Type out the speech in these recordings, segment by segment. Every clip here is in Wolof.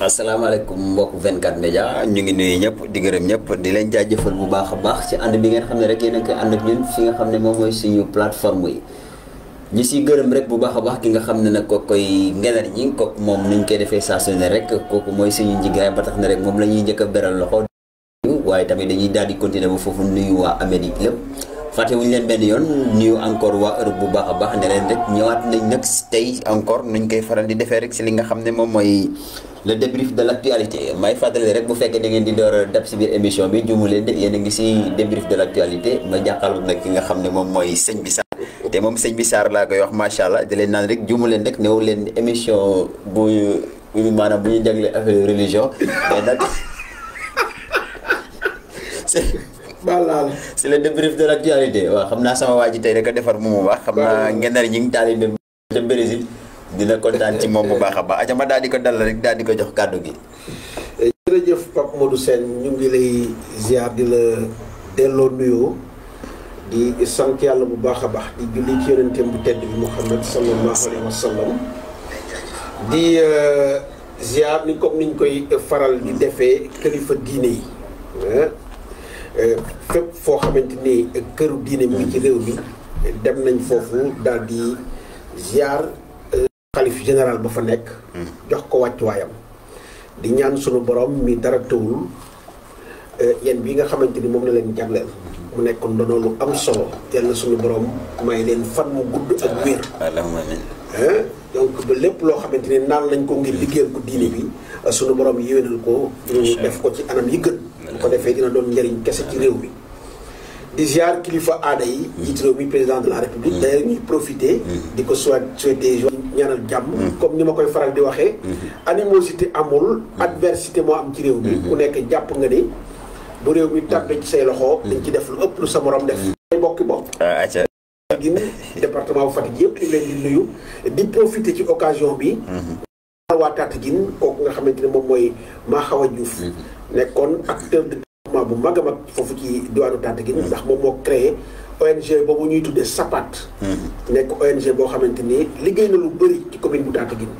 asalaamaaleykum mbokk 24 média ñu ngi nuyu ñëpp di gërëm ñëpp di leen jaajëfal bu baax a baax ci ànd bi ngeen xam ne rek yéen a ngi koy ànd ak ñun fi nga xam ne moom mooy suñu plateforme yi ñu siy gërëm rek bu baax a baax ki nga xam ne nag kooku koy ngenar ñi kooku moom nuñ koy defee saa su ne rek kooku mooy suñu njiglaay ba tax na rek moom la ñuy njëkk a beral loxo waaye tamit dañuy daal di continuer ba foofu nuyu waa Amérique lépp fàttewuñu leen benn yoon nuyu encore waa Europe bu baax a baax ne leen rek ñëwaat nañ nag tey encore nuñ koy faral di defee rek si li nga xam ne moom mooy le débrief de l' actualité may fàttali rek bu fekkee da ngeen di door a dab si biir émission bi jumu leen de yéen a ngi si débrief de l' actualité ma jàkkaarloo nag ki nga xam ne moom mooy sëñ bi Sarr te moom sëñ bi Sarr laa koy wax macha allah di leen naan rek jumu leen rek néew leen émission bu maanaam bu ñu jagle affaire religion mais nag c'est le débrief de l' actualité waaw xam naa sama waa ji tey rek a defar mu baax xam naa ngenar ñi ngi taali dem ca Brésil dina kontaan ci moom bu baax a baax aca ma daal di ko dal rek daal di ko jox kàddu gi. jërëjëf Pape Modou Sène ñu ngi lay ziar di la delloo nuyoo di sant yàlla bu baax a baax di julli ci yonenteem bu tedd bi Muhammad sallallahu alayhi wa sallam di ziar ni comme niñ koy faral di defee kilifa diine yi fépp foo xamante ni këru diine mi ngi ci réew mi dem nañ foofu daal di ziar xalif général ba fa nekk jox ko wàccuwaayam di ñaan sunu borom mi dara tëwul yéen bi nga xamante ni moom la leen jagleel mu nekk ndono lu am solo yal na sunu borom may leen fan mu gudd ak wér donc ba lépp loo xamante ni naan nañ ko ngir liggéeyal ko diine bi sunu borom yéwénal ko ñu def ko ci anam yi gën bu ko defee dina doon njëriñ kese ci réew mi di ziar kilifa aada yi jiit réew mi président de la république d'ailleurs ñuy profité di ko souhaiter ñaanal jàmm comme ni ma koy faral di waxee animosité amul adversité moo am ci réew mi ku nekk jàpp nga ni bu réew mi tàbbee ci say loxo dañ ci def lu ëpp lu sa morom def ay mbokki bopp gin département bu Fatick yëpp ñu leen di nuyu di profité ci occasion bi waa Tataguine kooku nga xamante ne moom mooy Maxawa Diouf nekkoon acteur de développement bu mag a mag foofu ci diwaanu Tataguine ndax moom moo créé ONG boobu ñuy tuddee SAPAT nekk ONG boo xamante ni liggéey na lu bëri ci commune bu Tataguine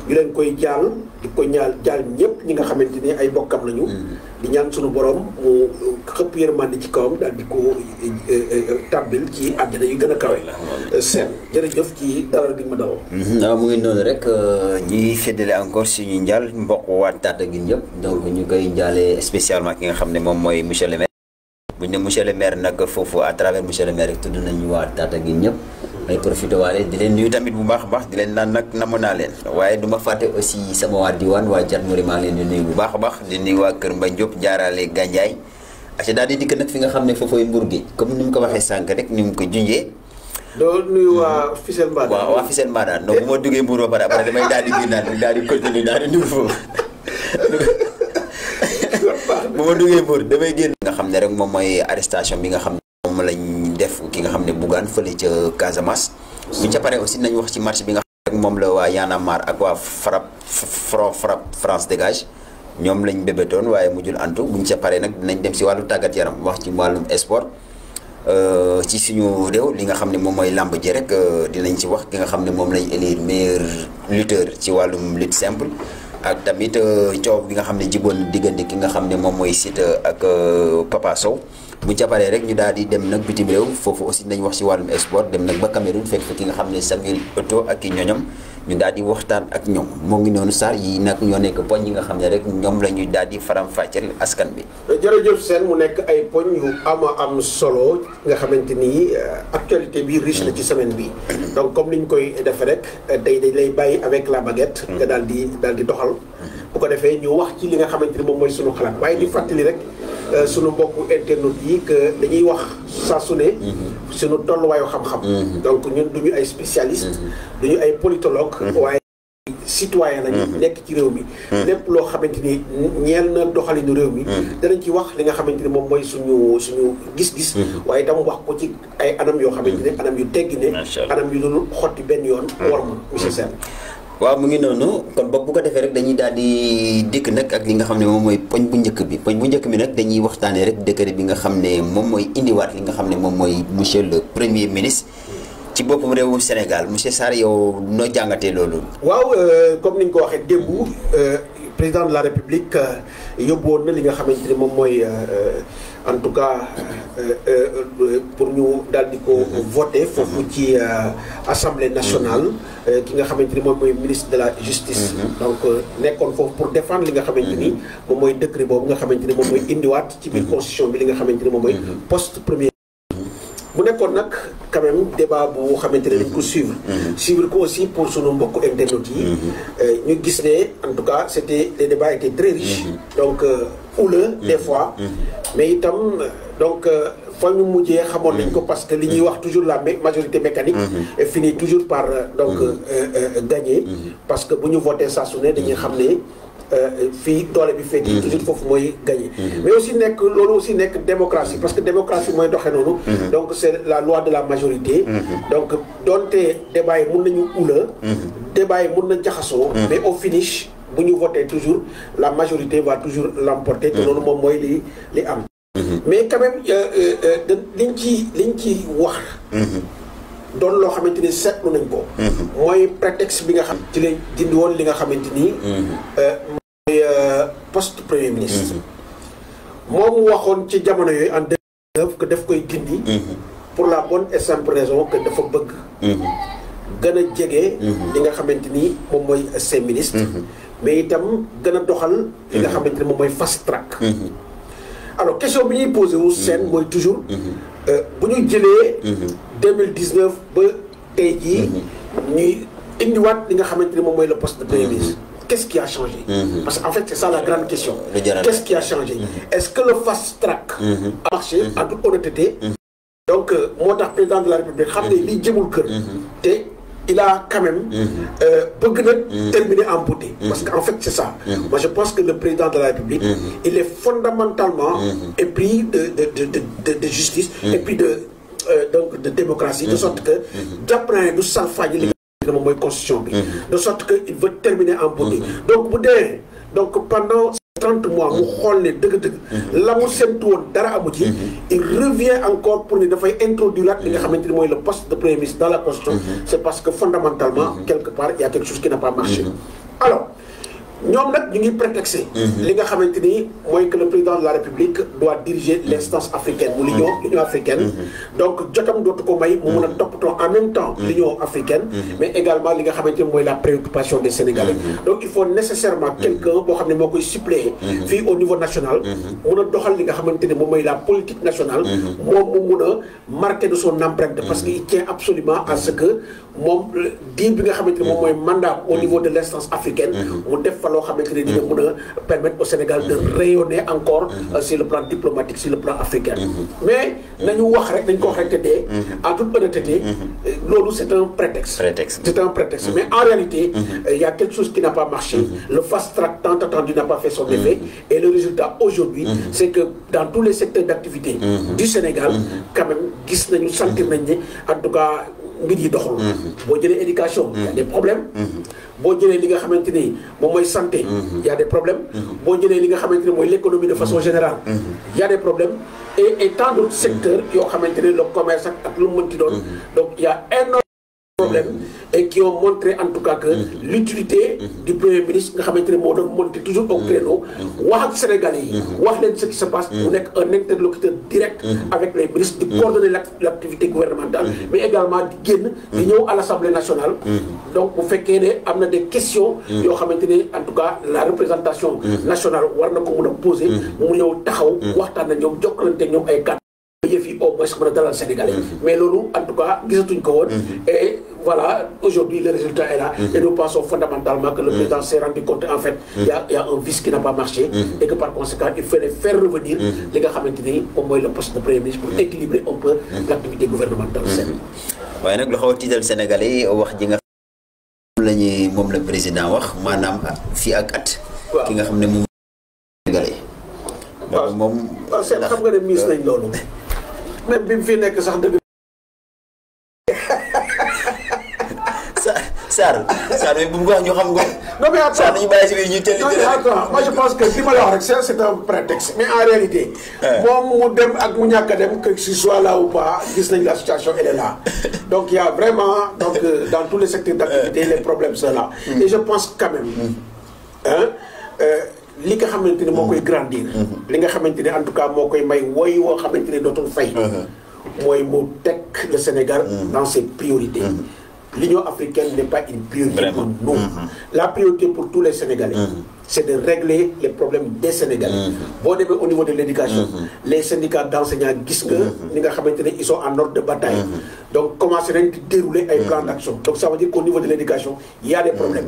ñu leen koy jaal di ko jaal ñëpp ñi nga xamante ni ay bokkam lañu di ñaan sunu borom mu xëpp yërmande ci kawam daal di ko tàbbil ci àddina yu gën a kawe seen jërëjëf ci dalal gi ma dalal waaw mu ngi noonu rek ñuy féddale encore suñu njaal mbokk waa Tataguine yëpp donc ñu koy njaalee spécialement ki nga xam ne moom mooy monsieur le maire bu ñu ne monsieur le maire nag foofu à travers monsieur le maire rek tudd nañu waa Tataguine ñëpp may profité waale di leen nuyu tamit bu baax a baax di leen naan nag namm naa leen waaye du ma fàtte aussi sama waa diwaan waa Jatmouri maa ngi leen di nuyu bu baax a baax di nuyu waa Kër Mbaye Diop jaaraale Gandiaye aca daal di dikk nag fi nga xam ne foofooy Mbour gi comme ni mu ko waxee sànq rek ni mu ko junjee doo nuyu waa Fissel Mbadane waaw waa Fissel Mbadane donc bu ma duggee Mbour ba pare après damay daal di génnaat daal di continuer daal di nuyu foofu bu ma duggee Mbour damay génn nga xam ne rek moom mooy arrestation bi nga xam ne moom lañ def ki nga xam ne Bougane fële ca Casamance buñ ca pare aussi nañ wax ci marché bi nga xam ne rek moom la waa Y'en a marre ak waa FRAPP France dégage ñoom lañ bébétoon waaye mujjul antu buñ ca pare nag dinañ dem si wàllu tàggat yaram wax ci wàllum sport ci suñu réew li nga xam ne moom mooy làmb ji rek dinañ ci wax ki nga xam ne moom lañ élire meilleur lutteur ci wàllum lutte simple ak tamit coow bi nga xam ne jiboon diggante ki nga xam ne moom mooy Siteu ak Papa Sow bu jàppalee rek ñu daal di dem nag bitim réew foofu aussi nañ wax ci wàllum sport dem nag ba Cameroun fekk fa ki nga xam ne Samuel Eto'o ak ki ñoñom ñu daal di waxtaan ak ñoom moo ngi noonu Sarr yi nag ñoo nekk poñ yi nga xam ne rek ñoom la ñuy daal di faram-fàcceel askan bi. jërëjëf Sène mu nekk ay poñ yu am solo nga xamante ni actualité bi riche la ci semaine bi donc comme ni ñu koy defee rek tey dañ lay bàyyi avec la baguette. nga daal di doxal. bu ko defee ñu wax ci li nga xamante ni moom mooy sunu xalaat waaye di fàttali rek sunu mbokku internet yi que dañuy wax saa su ne sunu tolluwaayu xam-xam. donc ñun duñu ay spécialiste duñu ay politologue waaye citoyen lañu nekk ci réew mi lépp loo xamante ni ñeel na doxalinu réew mi danañ ci wax li nga xamante ni moom mooy suñu gis-gis waaye itam wax ko ci ay anam yoo xamante ne anam yu teggi ne anam yu dul xotti benn yoon war ma monsieur Sène waaw mu ngi noonu kon boog bu ko defee rek dañuy daal di dikk nag ak li nga xam ne moom mooy poñ bu njëkk bi nag dañuy waxtaanee rek décret bi nga xam ne moom mooy indiwaat li nga xam ne moom mooy monsieur le premier ministre ci boppam réewu Sénégal monsieur Sarr yow noo jàngatee loolu. waaw comme ni ñu ko waxee démb président de la République yóbbuwoon na li nga xamante ni moom mooy en tout cas pour ñu daal di ko voter foofu ci assemblée nationale ki nga xamante ni moom mooy ministre de la justice. donc nekkoon foofu pour défendre li nga xamante ni moom mooy décret boobu nga xamante ni moom mooy indiwaat ci biir constitution bi li nga xamante ni moom mooy poste premier. mu nekkoon nag quand même débat bu xamante ne dañ ko suivre. suivre ko aussi pour sunu mbokku internautes yi. ñu gis ne en tout cas les débats étaient très riches. donc houleux des fois. mais itam donc fa ñu mujjee xamoon nañ ko parce que li ñuy wax toujours la majorité mécanique. finit toujours par donc gagner. parce que bu ñu voté saa su ne dañuy xam ne. fii doole bi féetee toujours foofu mooy gagné. mais aussi nekk loolu aussi nekk démocratie parce que démocratie mooy doxee noonu. donc c'est la loi de la majorité. donc donte débat yi mun nañu ula. débat yi mun na jaxasoo. mais au finish bu ñu voté toujours la majorité va toujours l'emporter. te loolu moom mooy li am. mais quand même liñ ci wax. doon loo xamante ni seetlu nañ ko. mooy prétexte bi nga xam. ci la dindi woon li nga xamante ni. mooy poste premier ministre. moom waxoon ci jamono yooyu en 2009 que daf koy dindi. pour la bonne et simple raison que dafa bëgg. gën a jege. li nga xamante ni moom mooy ses ministres. mais itam gën a doxal. li nga xamante ni moom mooy fast track. alors question bi ñuy posé wu seen mooy toujours. bu ñu jëlee. 2019 ba tey jii. ñuy indiwaat li nga xamante ni moom mooy le poste de premier ministre. Qu'est-ce qui a changé? Parce qu'en fait c'est ça la grande question. Qu'est-ce qui a changé? Est-ce que le fast track a marché en toute honnêteté? donc moo tax président de la République xam ne li jëmul kër. te il a quand même bëgg na terminer en beauté. parce qu'en fait c'est ça. moi je pense que le président de la République il est fondamentalement épris de justice et puis donc de démocratie de sorte que jàpp naa ne du salfaañi li nga moom mooy constitution bi de sorte que il veut terminer en beauté donc bu dee donc pendant 30 mois mu xool ne dëgg-dëgg la mu séntu woon dara amu ci il revient encore pour ne dafay introduire li nga xamante ni mooy le poste de premier ministre dans la constitution c'est parce que fondamentalement quelque part il y a quelque chose qui n'a pas marché alors ñoom nag ñu ngi prétexté li nga xamante ni mooy que le président de la République doit diriger l'instance africaine mu l'union africaine donc jotam dootu ko may mu mun a toppatoo en même temps l'union africaine mais également li nga xamante ni mooy la préoccupation des Sénégalais donc il faut nécessairement quelqu'un boo xam ne moo koy suppléer fii au niveau national mun a doxal li nga xamante ni moom mooy la politique nationale moom mu mun a marquer de son empreinte parce que il tient absolument à ce que moom diir bi nga xamante ni moom mooy mandat au niveau de l'instance africaine mu def loo xamante ne dina mën a permettre au Sénégal de rayonner encore sur le plan diplomatique sur le plan africain mais nañu wax rek nañ ko wax rek te dee en toute honnêteté loolu c'est un prétexte c'est un prétexte mais en réalité il y a quelque chose qui n'a pas marché le fast track tant attendu n'a pas fait son effet et le résultat aujourd'hui c'est que dans tous les secteurs d'activité du Sénégal quand même gis nañu sentir nañ ne en tout cas mbir yi doxul boo jëlee éducation il y a des problèmes boo jëlee li nga xamante ni moom mooy santé il y a des problèmes boo jëlee li nga xamante ni mooy l'économie de façon générale il y a des problèmes et tant d'autres secteurs yoo xamante ni le commerce ak lu mu mënti doon donc il y a énormément de problèmes et qui ont montré en tout cas que l'utilité du premier ministre nga xamante ne moo doon monter toujours au créneau wax ak Sénégalais yi wax leen ce qui se passe mu nekk un interlocuteur direct avec les ministres di coordonner l'activité gouvernementale mais également di génn di ñëw à l'Assemblée nationale donc bu fekkee ne am na des questions yoo xamante ne en tout cas la représentation nationale war na ko mun a poser mu ñëw taxaw waxtaan na ñoom jokkalante ñoom ay kàddu yëf yi au moins mën a dalal Sénégalais mais loolu en tout cas gisatuñ ko woon et voilà aujourd'hui le résultat est là et nous pensons fondamentalement que le président s'est rendu compte en fait il y a un vice qui n'a pas marché et que par conséquent il fallait faire revenir li nga xamante ni moom mooy le poste de premier ministre pour équilibrer un peu l'activité gouvernementale waaye nag lu xaw a tiital Sénégalais yi wax ji nga xam la ñuy moom la président wax maanaam fii ak at ki nga xam ne moom Sénégalais waaw moom waaw seen xam nga ne miis nañ loolu même bi mu fi nekk sax dëgg Sarr bu mu wax ñu xam nga. non mais attends Sarr dañu bàyyi si biir ñuy teel moi je pense que li ma la wax rek c'est un prétexte mais en réalité moom mu dem ak mu ñàkk a dem que ce soit là ou pas gis nañ la situation elle est là donc il y a vraiment donc dans tous les secteurs d'activité les problèmes sont là et je pense quand même li nga xamante ni moo koy grandir. li nga xamante ni en tout cas moo koy may woy woo xamante ni dootul fay. mooy mu teg le Sénégal dans ses priorités. L'Union africaine n'est pas une priorité pour nous. La priorité pour tous les Sénégalais, c'est de régler les problèmes des Sénégalais. Bon, au niveau de l'éducation, les syndicats d'enseignants disent que ils sont en ordre de bataille. Donc, commencer à dérouler un plan d'action. Donc, ça veut dire qu'au niveau de l'éducation, il y a des problèmes.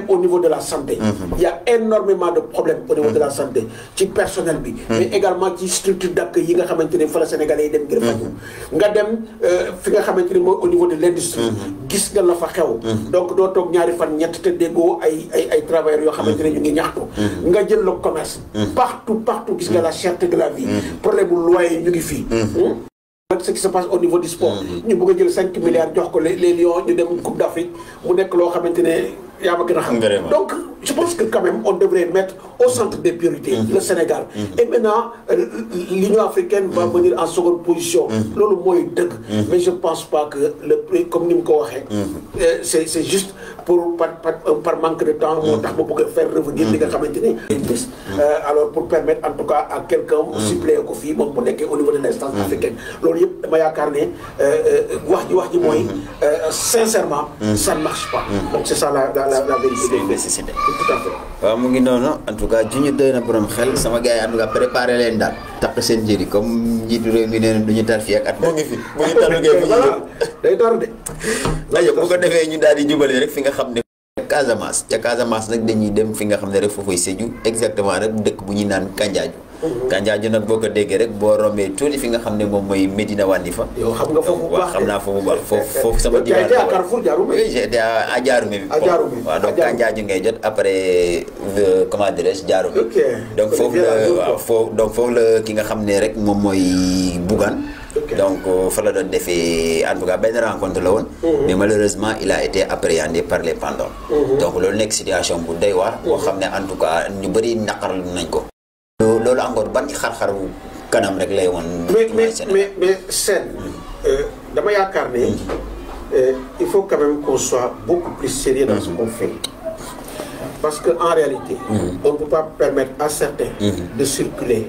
Au niveau de la santé, il y a énormément de problèmes au niveau de la santé. Qui personnel, mais également qui structure d'accueil, il y a des Sénégalais qui au niveau de l'industrie. Gis nga la fa xew donc doo toog ñaari fan ñett te déggoo ay travailleurs yoo xamante ne ñu ngi ñaxtu nga jël le commerce partout gis nga la cherté de la vie problème bu loyer ñu ngi fii ce qui se passe au niveau du sport ñu bëgg a jël 5 milliards jox ko les Lions ñu dem Coupe d'Afrique mu nekk loo xamante ne yaa ma gën a xam donc je pense que quand même on devrait mettre au centre des priorités le Sénégal et maintenant l'Union africaine va venir en seconde position loolu mooy dëgg mais je pense pas que le prix comme ni mu ko waxee c'est juste pour par manque de temps moo tax ma bëgg a faire revenir li nga xamante ni alors pour permettre en tout cas à quelqu'un mu suppléer ko fii moom bu nekkee au niveau de l'instance africaine loolu yëpp dama yaakaar ne wax ji mooy sincèrement ça ne marche pas donc c'est ça la vérité. Tout à fait. waaw mu ngi noonu en tout cas juñu doy na borom xel sama gars yi en tout cas préparé leen daal takk seen njëriñ comme njiitu réew mi nee na du ñu tar fii ak at. mu ngi fi bu ñu tarugee bu ñu day tardé. bu ko defee ñu daal di jubale rek fi nga xam ne. Casamance ca Casamance nag dañuy dem fi nga xam ne rek foofuy Sédhiou exactement rek dëkk bu ñuy naan Kandiadio. Kandiadio nag boo ko déggee rek boo rombee tuuti fi nga xam ne moom mooy Medina Wandifa. yow xam nga foofu bu baax xam naa foofu bu baax foofu sama. jaay à Carrefour Diaroumé. oui j'étais à Diaroumé bi. waaw donc Kandiadio ngay jot après comment dirais-je Diaroumé. ok donc foofu la waaw foofu la ki nga xam ne rek moom mooy Bougane. donc fa la doon defee en tout cas benn rencontre la woon. mais malheureusement il a été appréhendé par les pendards. donc loolu nekk situation bu doy waar. boo xam ne en tout cas ñu bëri naqarlu nañ ko. loolu encore ban xar-xaru kanam rek lay woon. mais Sène dama yaakaar ne il faut quand même qu'on soit beaucoup plus sérieux dans ce qu'on fait. Parce que en réalité, on ne peut pas permettre à certains de circuler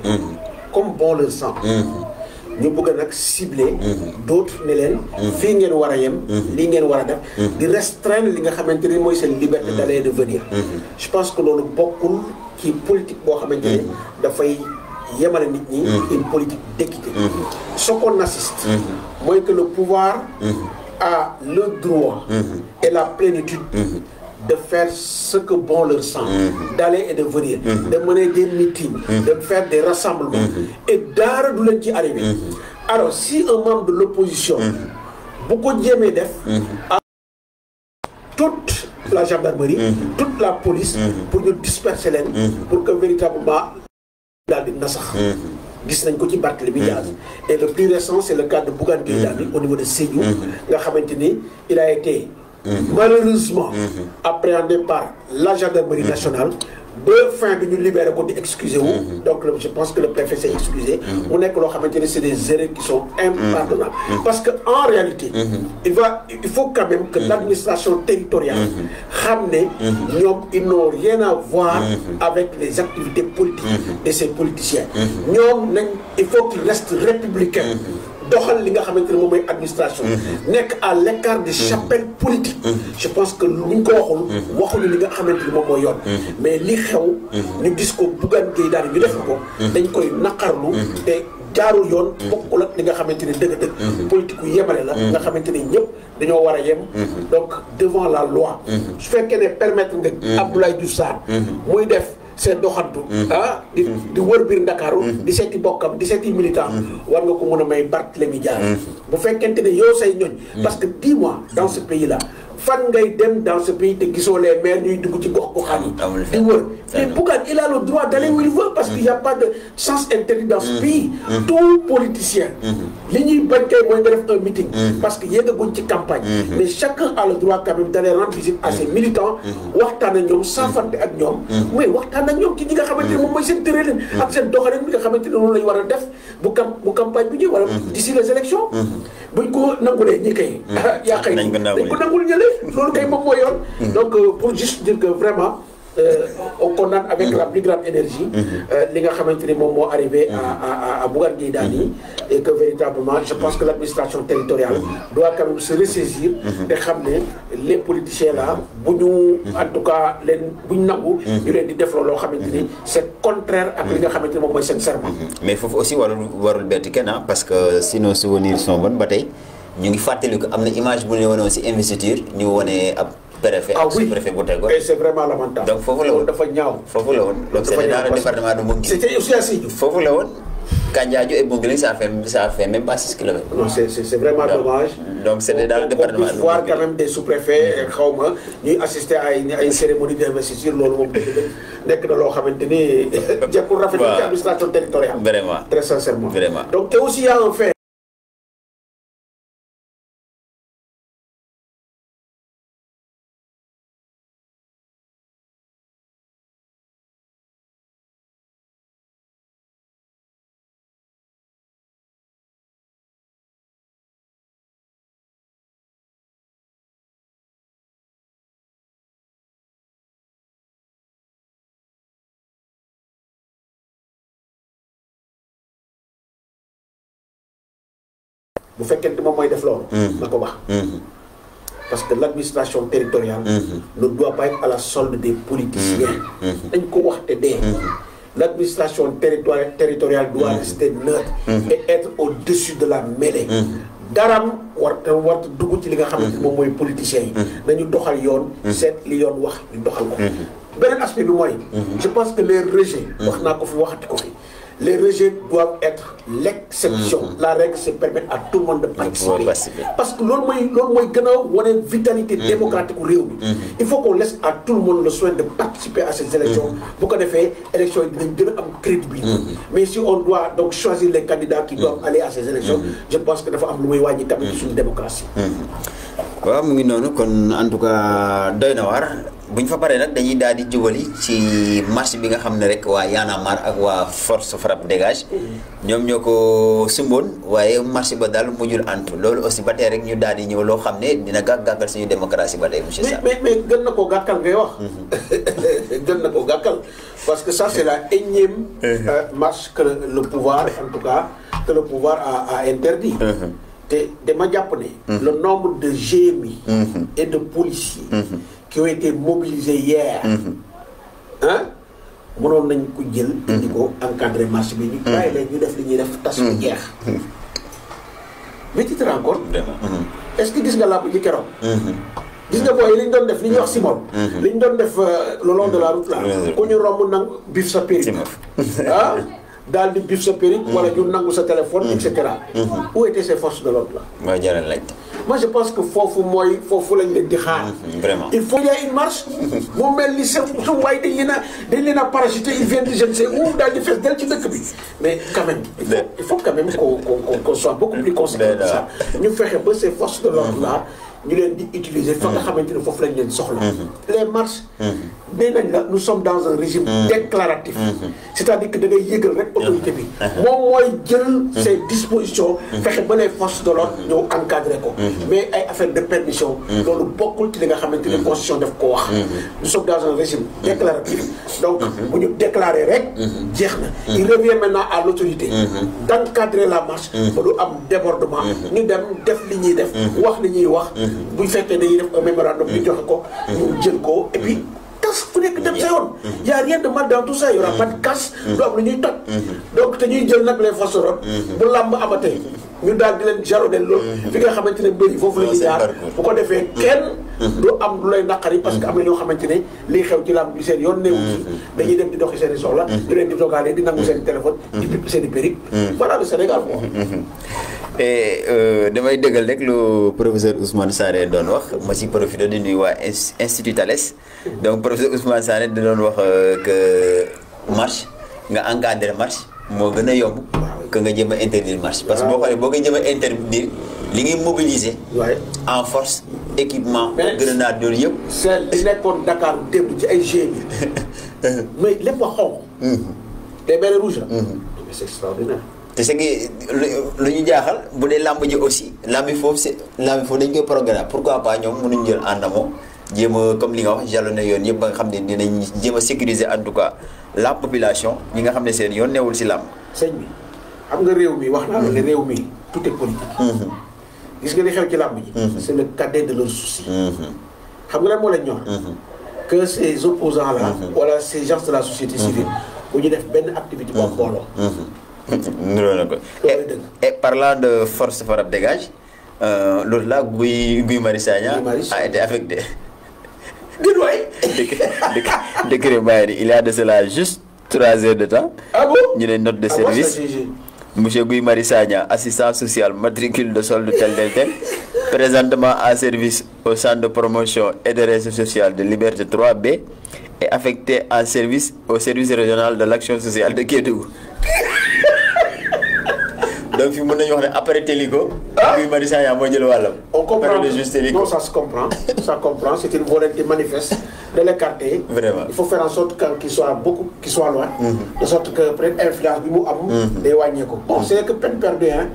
comme bon leur semble. ñu bëgg nag cibler d'autres ne leen fii ngeen war a yem lii ngeen war a def di restreindre li nga xamante ni mooy seen liberté d'aller et de venir. Je pense que loolu bokkul ci politique boo xamante ni dafay yemale nit ñi une politique d'équité. Ce qu'on assiste mooy que le pouvoir a le droit et la plénitude de faire ce que bon leur semble, d'aller et de venir, de mener des meetings, de faire des rassemblements, et d'arrêter de l'en arriver. Alors, si un membre de l'opposition, beaucoup de def, toute la gendarmerie, toute la police, pour nous disperser l'en, pour que véritablement, dans les Nassakh, gis nañ ko ci Barthélémy Dias. Et le plus récent, c'est le cas de Bougane Gueye Dany au niveau de Sédhiou, nga xamante ni il a été malheureusement appréhendé par la gendarmerie nationale de fin de nous libérer pour excuser donc je pense que le préfet s'est excusé on est que c'est des erreurs qui sont impardonnables parce que en réalité il faut quand même que l'administration territoriale ils n'ont rien à voir avec les activités politiques de ces politiciens il faut qu'ils restent républicains doxal li nga xamante ne moom mooy administration nekk à l'écart des chapelles politiques je pense que luñ ko waxuñu li nga xamante ne moom mooy yoon mais li xew ñu gis ko Bougane Gueye Dany ñu def ko dañ koy naqarlu te jaarul yoon bokkul ak li nga xamante ne dëgg-dëgg politique yu yemale la nga xamante ne ñëpp dañoo war a yem donc devant la loi su fekkee ne permettre nga Abdoulaye Diouf Sarr muy def c'est doxantu di wër biir Ndakaaru di seeti bokkam di seeti militant war nga ko mën a may Barthélémy Dias bu fekkente ne yow say ñooñ parce que dis-moi dans ce pays là fan ngay dem dans ce pays te gisoo les maires ñuy dugg ci gox goxaan yi di wër mais Bougane il a le droit d'aller où il veut parce qu'il n'y a pas de sens interdit dans ce pays tout politicien li ñuy bañ kay mooy nga def un meeting parce que yéegaguñ ci campagne mais chacun a le droit quand même d'aller rendre visite à ses militants waxtaan ak ñoom saafante ak ñoom mais waxtaan ak ñoom ci ñi nga xamante ne moom mooy seen tëralin ak seen doxalin bi nga xamante ne loolu lañu war a def bu campagne bi ñëw wala d'ici les élections buñ ko nangulee ñi kay yaa xëy dañ ko nangul ñële loolu kay moom mooy yoon donc pour juste dire que vraiment on condamne avec la plus grande énergie li nga xamante ni moom moo arrivé à Bougane Gueye Dany et que véritablement je pense que l'administration territoriale doit quand même se ressaisir te xam ne les politiciens là bu ñu en tout cas bu ñu nangu ñu leen di def loo xamante ni c'est contraire ak li nga xamante ni moom mooy seen serment. mais foofu aussi warul bett kenn parce que si nos souvenirs sont bons ba tey ñu ngi fàttali ko am na image bu ñu wonoon si investiture ñu wone ab préfet ak sous-préfet bu tegoon. et c'est vraiment lamentable. donc foofu la woon dafa ñaaw. foofu la woon donc c'était dans le département de Bounkiling. c'était aussi à Sédhiou. foofu la woon. Kandiadio et Bounkiling ça fait même pas 6 kilomètres. non c'est vraiment dommage. donc c'était dans le département de Bounkiling. voir quand même des sous-préfets xaw ma ñuy assister à ay cérémonie d'investiture loolu moom nekk na loo xamante ni jekkul rafetlu ci administration territoriale. vraiment très sincèrement. vraiment donc te aussi y a un fait. bu fekkente moom mooy def loolu. na ko wax. parce que l'administration territoriale. ne doit pas être à la solde des politiciens. dañ ko wax te dee. l'administration territoriale doit rester neutre. et être au-dessus de la mêlée. daram warta dugg ci li nga xamante ni moom mooy politiciens yi. nañu doxal yoon. seet li yoon wax ñu doxal ko. beneen aspect bi mooy. je pense que les rejets. wax naa ko fi waxati ko fi. les rejets doivent être l'exception. La règle, c'est permettre à tout le monde de participer. Parce que l'homme est une vitalité démocratique au réew. Il faut qu'on laisse à tout le monde le soin de participer à ces élections. Pour qu'on ait fait élections de crédibilité. Mais si on doit donc choisir les candidats qui doivent aller à ces élections, je pense que dafa am lu muy wàññi tamit suñu démocratie. waaw mu ngi noonu kon en tout cas doy na waar bu ñu fa paree nag dañuy daal di jubali ci marche bi nga xam ne rek waa Y'en a marre ak waa Force Frappe Dégage ñoom ñoo ko sumboon waaye marche ba daal mujjul antu loolu aussi ba tey rek ñu daal di ñëw loo xam ne dina gàkkal suñu démocratie ba tey monsieur Sarr. mais gën na koo gàkkal ngay wax. gën na koo gàkkal parce que ça c'est la énième marche que le pouvoir en tout cas que le pouvoir a interdit. te dama jàpp ne. le nombre de GMI. et de policiers. qui ont été mobilisés hier. mënoon nañ ko jël. di ko encadrer marche bi ñu. bàyyi leen ñu def li ñuy def tas bu jeex. mais tu te rends compte. est-ce que gis nga làmb ji keroog. gis nga booy li ñu doon def li ñuy wax Simon. li ñu doon def le long de la route là. ku ñu romb nang bif sa péri. daal di bif sa péri. wala ñu nangu sa téléphone et cetera. où étaient ces forces de l'ordre là. mooy jaral laaj. moi je pense que foofu lañ leen di xaar. vraiment il faut y a une marche. mu mel ni sa waay dañ leen a parachuté ils viennent de je ne sais où daal di fees del ci dëkk bi. mais quand même il faut quand même qu'on soit beaucoup plus conséquent que ça. ñu fexe ba ces forces de l'ordre là ñu leen di utiliser fa nga xamante ne foofu lañ leen soxla. les marches. nee nañ la nous sommes dans un régime déclaratif. c'est-à-dire que da ngay yëgal rek autorité bi. moom mooy jël ses dispositions. fexe ba les forces de l'ordre ñëw encadrer ko. mais ay affaire de permission. loolu bokkul ci li nga xamante ne constitution daf ko wax. nous sommes dans un régime déclaratif. donc bu ñu déclarer rek. jeex na il revient maintenant à l'autorité. d'encadrer la marche. ba du am débordement. ñu dem def li ñuy def. wax li ñuy wax. bu fekkee dañuy def un mémorandum ñu joxe ko. ñu jël ko et puis. ku nekk dem sa yoon. y a rien de mal dans tout ça y aura pas de casse. du am lu ñuy toj. donc te ñuy jël nag les forces de l'ordre. bu làmb amatee ñu daal di leen jalonné loolu. fi nga xamante ne mbir yi foofu la ñuy jaar bu ko defee kenn. du am lu lay naqari parce que am na ñoo xamante ne liy xew ci làmb bi seen yoon neewu ci. dañuy dem di doxi seen i soxla. di leen di dogalee di nangu seen i téléphone. di pipp seen i périg. voilà le Sénégal quoi. et damay dëggal rek lu professeur Ousmane Sané doon wax ma si profité di nuyu waa Institut Thalès donc professeur Ousmane Sané da doon wax que marche nga encadrer marche moo gën a yomb que nga jëm a interdire marche parce que boo xoolee boo koy jëm a interdire li ngay mobiliser en force équipement grenade loolu yëpp c'est li nekkoon Dakar démb ci ay GMI mais lépp a xonq des bérets rouges la mais c'est extraordinaire te c'est que lu ñu jaaxal bu dee làmb ji aussi làmb foofu dañ koy programme pourquoi pas ñoom mënuñ jël en amont jéem a comme li nga wax jalonné yoon yëpp ba nga xam ne dinañ jéem a sécuriser en tout cas la population ñi nga xam ne seen yoon newul si làmb. sëñ bi xam nga réew mi wax naa la ne réew mi tout est politique. gis nga li xew ci làmb ji. c'est le cadet de leur souci. xam nga lan moo leen ñor. que ces opposants là. wala ces gens de la société civile. bu ñu def benn activité boo booloo. niroo na ko et parlant de force frappe dégage loolu là Guy Marius Sagna a été affecté. gën waay. décret bàyyi il y a de cela juste 3 heures de temps. ah bon ñu ne note de service. Monsieur Guy Marius Sagna, assistant social, matricule de solde tel. Présentement en service au centre de promotion et de réseau social de Liberté 3B et affecté en service au service régional de l'action sociale de Kédougou. Donc, il mën nañu wax ne après Télico. Guy Marius Sagna moo jël wàllam. On comprend. Non, ça se comprend. Ça comprend. C'est une volonté manifeste de l'écarter. Vraiment. Il faut faire en sorte qu'il soit loin. De sorte que peut-être influence bi mu am. day wàññeeku. Bon, c'est que peine perdue, hein.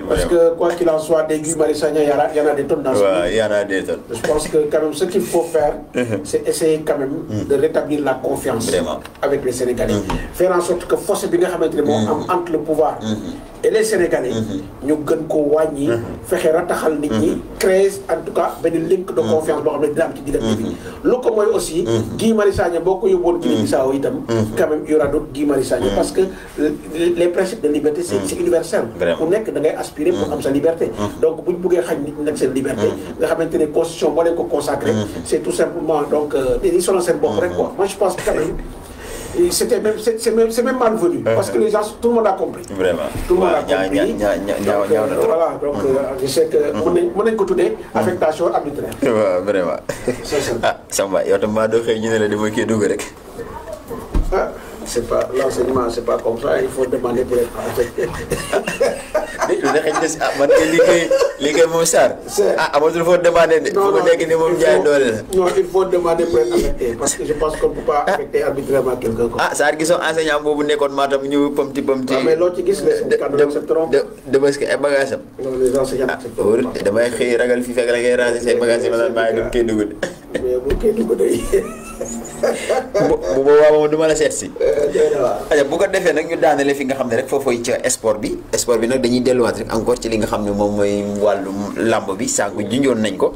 Parce que quoi qu'il en soit, des Guy Marius Sagna, il y en a des tonnes dans ce pays. Il y en a des tonnes. Je pense que quand même ce qu'il faut faire, c'est essayer quand même de rétablir la confiance. Vraiment. Avec les Sénégalais. Faire en sorte que force bi nga xamante ne moo am entre le pouvoir et les Sénégalais. ñu gën ko wàññi. fexe rataxal nit ñi. créer en tout cas benn link de confiance boo xam ne dina am ci diggante bi. lu ko mooy aussi. Guy Marius Sagna boo ko yóbbuwoon Guinée Bissau itam. quand même il y aura d'autres Guy Marius Sagna parce que les principes de liberté c'est universel. ku nekk da ngay aspirer pour am sa liberté. donc bu ñu bëggee xañ nit ñi nag seen liberté. nga xamante ne constitution boo leen ko consacré. c'est tout simplement donc dañuy sonal seen bopp rek quoi. moi je pense que quand même. C'est même malvenu parce que les gens, tout le monde a compris. Vraiment. Tout le monde a compris. Voilà, donc je sais que mon écoutez affectation arbitraire. Vraiment. C'est ça. Ah, Samba, yow tam maa doo xëy ñu ne la dama kii dugg rek. Ah, c'est pas l'enseignement, c'est pas comme ça, il faut demander pour être affecté. Man kay liggéey moom Sarr. Amatul foo demander de. Non, fu ko nekk ni moom jaay doole la. Non, il faut demander pour être affecté parce que je pense qu'on ne peut pas affecter arbitrairement quelqu'un. Sarr gisoo enseignant boobu nekkoon Matam ñu pamti. Mais loo ci gis les cadres accepteront. de parce que ay bagages am. Non, les enseignants accepteront. Damay xëy ragal fi fekk la ngay ranger say bagages yi ma naan maa ngi koy dugg. Mais bu koy dugg day. bu boobaa moom du ma la seet si. bu ko defee nag ñu daanale fi nga xam ne rek foofooy ca sport bi nag dañuy delluwaat rek encore ci li nga xam ne moom mooy wàllu lamb bi sànq junjoon nañ ko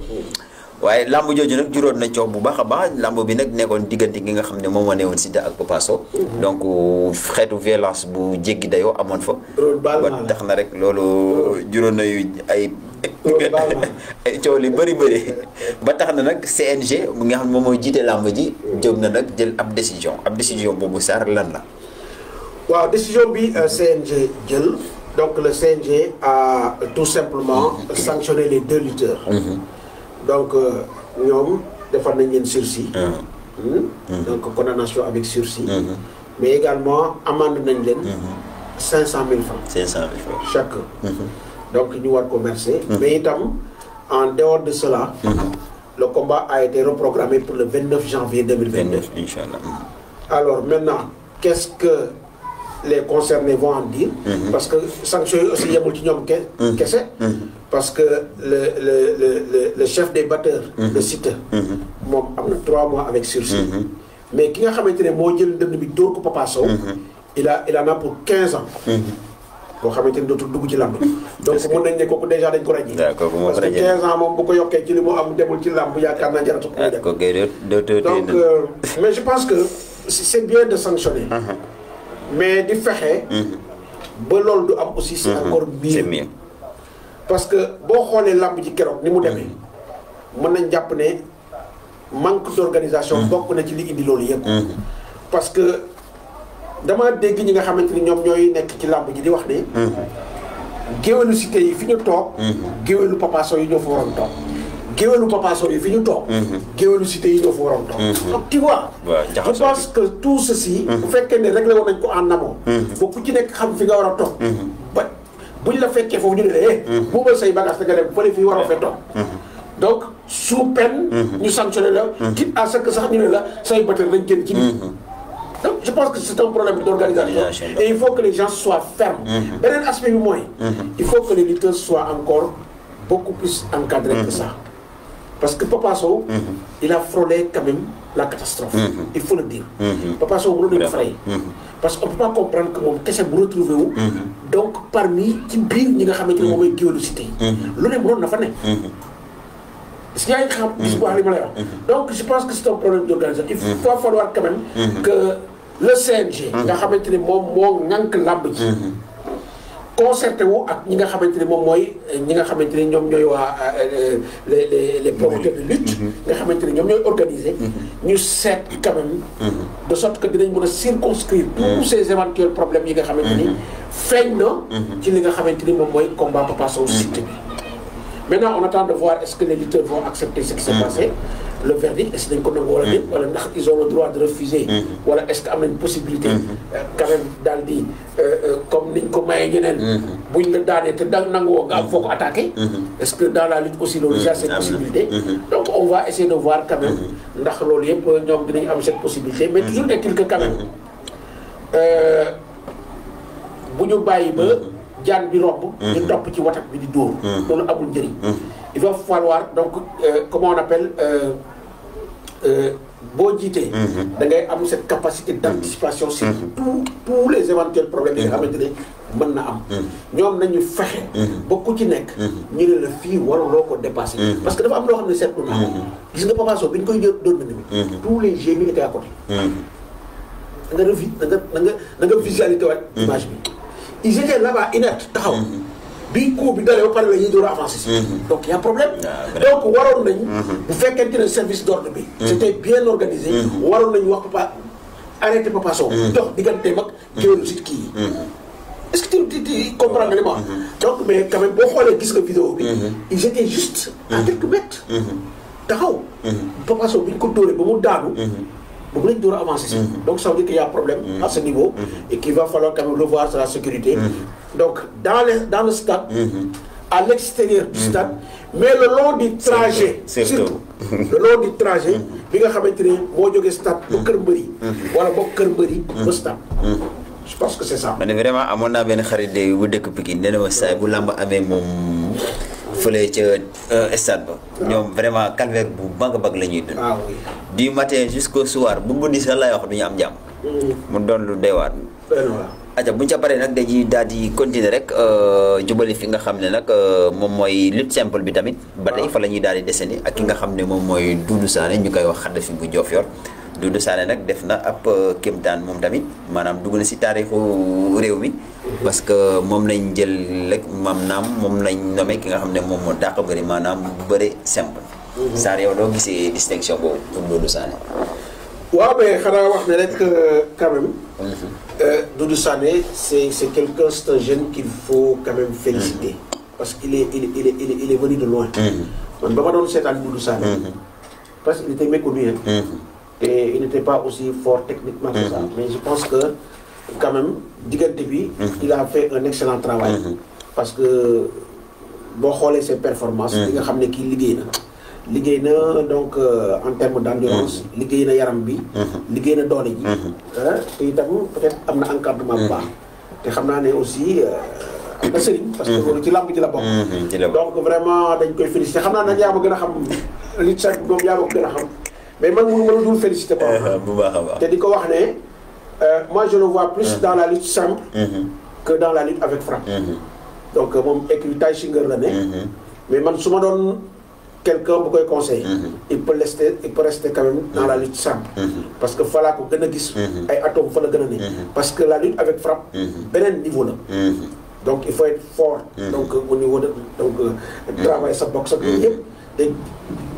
waaye lamb jooju nag juróon nañ coow bu baax a baax lamb bi nag nekkoon diggante gi nga xam ne moom moo newoon Siteu ak Papa Sow donc xeetu violence bu jéggi dayoo amoon fa ba tax na rek loolu juróon na yu ay coow li bëri ba tax na nag CNG bu nga xam ne moom mooy jiite làmb ji jóg na nag jël ab décision boobu Sarr lan la. waaw décision bi CNG jël donc le CNG a tout simplement sanctionné les 2 lutteurs. donc ñoom defar nañ leen sursis. donc condamnation avec sursis. mais également amende nañ leen. 500 000 francs. 500 000 francs chacun. donc ñu war ko verser. mais itam en dehors de cela. le combat a été reprogrammé pour le 29 janvier 2022. Inch'Allah. Alors maintenant, qu'est-ce que les concernés vont en dire? Parce que sanction aussi yemul ci ñoom kese. Parce que le chef des batteurs. de Siteu. moom am na 3 mois avec sursis. mais ki nga xamante ne moo jël ndënd bi dóor ko Papa Sow. il en a pour 15 ans. boo xamante ni dootul dugg ci làmb donc mën nañ ne kooku déjà dañ ko ràññee. parce que 15 ans moom bu ko yokkee ci li mu am demul ci làmb yaakaar naa jaratu ko dem. donc mais je pense que c'est bien de sanctionner. mais di fexe. ba loolu du am aussi c'est encore mieux. parce que boo xoolee làmb ji keroog ni mu demee. mën nañ jàpp ne manque d'organisation. bokk na ci li indi loolu yëpp. parce que. dama dégg ñi nga xamante ni ñoom ñooy nekk ci làmb ji di wax ne. géwélu Siteu yi fi ñu toog. géwélu Papa Sow yi ñoo fa waroon toog. géwélu Papa Sow yi fi ñu toog. géwélu Siteu yi ñoo fa waroon toog. donc tu vois. je pense que tout ceci. bu fekkee ne réglé woon nañ ko en amont. ba ku ci nekk xam fi nga war a toog. ba buñ la fekkee foofu ñu ne la buubal say bagage nga dem fële fii waroo fee toog. donc sous peine. ñu sanctionné la. quitte à ce que sax ñu ne la say batteur dañ génn ci biir. Donc je pense que c'est un problème d'organisation et il faut que les gens soient fermes. Beneen aspect bi mooy. il faut que les lutteurs soient encore beaucoup plus encadrés que ça. parce que Papa Sow il a frôlé quand même la catastrophe il faut le dire Papa Sow mënoon nañu ko fray parce que on peut pas comprendre que moom kese bu retrouvé wu donc parmi ci biir ñi nga xamante ne moom mooy géwélu cité yi lu ne mënoon na fa nekk est-ce que yaa ngi xam gis bu wax li ma lay wax donc je pense que c'est un problème d'organisation il va falloir quand même que le CNG nga xamante ne moom moo ŋànk làmb ji concerté wu ak ñi nga xamante ne moom mooy ñi nga xamante ne ñoom ñooy waa les promoteurs de lutte nga xamante ne ñoom ñooy organiser ñu seet quand même de sorte que dinañ mën a circonscrire tous ces éventuels problèmes yi nga xamante ni feeñ na ci li nga xamante ni moom mooy combat Papa Sow Siteu bi maintenant on attend de voir est-ce que les lutteurs vont accepter ce qui s'est passé le verdict est-ce que dañ ko nangu wala déet wala ndax ils ont le droit de refuser wala est-ce que am nañ possibilité quand même daal di comme niñ ko mayee ñeneen buñ la daanee te da nanguwoo nga am foo ko attaqué est-ce que dans la lutte aussi loolu déjà cette possibilité donc on va essayer de voir quand même ndax loolu yëpp ñoom dinañ am cette possibilité mais toujours est-il que quand même bu ñu bàyyi ba jaan bi romb ñu topp ci watak bi di dóor loolu amul njëriñ il va falloir donc comment on appelle boo jiitee da ngay am cette capacité d'anticipation sur tous les éventuels problèmes yi nga xamante ne mën na am ñoom nañu fexe ba ku ci nekk ñu ne la fii waruloo ko dépasser parce que dafa am loo xam ne seetlu naa gis nga Papa Sow bi ñu koy doon na bi tous les gémis étaient à côté da nga visualité waat image bi ils étaient là-bas inertes taxaw bi coup bi dalee ba pare la ñuy door a avancer donc y a problème donc waroon nañ bu fekkente ne service d'ordre bi c'était bien organisé waroon nañu wax Papa arrêté Papa Sow dox digganteem ak géwélu sit kii yi est-ce que tu comprends nga li ma wax donc mais quand même boo xoolee gis nga vidéo bi ils étaient juste à quelques mètres taxaw Papa Sow bi ñu ko dóoree ba mu daanu boobu lañ door a avancer donc ça veut dire qu'il y a problème à ce niveau et qu'il va falloir quand même revoir sur la sécurité donc dans le stade à l'extérieur du stade mais le long du trajet surtout le long du trajet bi nga xamante ni moo jógee stade ba Kër Mbëri wala ba Kër Mbëri ba stade je pense que c'est ça man vraiment amoon naa benn xarit de bu dëkk Pikine nee na ma saay bu làmb amee moom fële ca stade ba ñoom vraiment calvaire bu mag a mag la ñuy dund du matin jusqu'au soir bu guddi sax lay wax du ñu am jàmm mu doon lu doy waar aja bu ñu ca paree nag dañuy daal di continuer rek jubali fi nga xam ne nag moom mooy lutte simple bi tamit ba tey fa la ñuy daal di deseni ak ki nga xam ne moom mooy Doudou Sané ñu koy wax Xadafi bu Diofior Doudou Sané nag def na ab kéemtaan moom tamit maanaam dugg na si taarixu réew mi parce que moom lañ jël rek moom lañ nommé ki nga xam ne moom moo dàq bëri maanaam bëri simple Sarr yow doo gisee distinction boobu pour Doudou Sané waaw mais xanaa wax ne rek quand même Doudou Sané c'est quelqu'un, c'est un jeune qu'il faut quand même féliciter parce qu'il est venu de loin man ba ma doon seetaan Doudou Sané parce qu'il était méconnu et il n'était pas aussi fort techniquement que ça mais je pense que quand même diggante bi il a fait un excellent travail parce que boo xoolee ses performances li nga xam ne kii liggéey na donc en termes d'endurance liggéey na yaram bi liggéey na doole ji te itam peut-être am na encadrement bu baax te xam naa ne aussi am na sëriñ parce que loolu ci làmb ji la bokk donc vraiment dañ koy féliciter xam naa nag yaa ma gën a xam li sax moom yaa ma gën a xam mais man mënu ma la dul féliciter bu baax a baax te di ko wax ne moi je le vois plus dans la lutte simple que dans la lutte avec frappe donc moom écurie Tay Shinger la ne mais man su ma doon quelqu'un bu koy conseiller il peut rester quand même dans la lutte simple parce que falaa ko gën a gis ay atomes fa la gën a ne parce que la lutte avec frappe beneen niveau la donc il faut être fort donc au niveau de donc travailler sa boxe ak yooyu yëpp te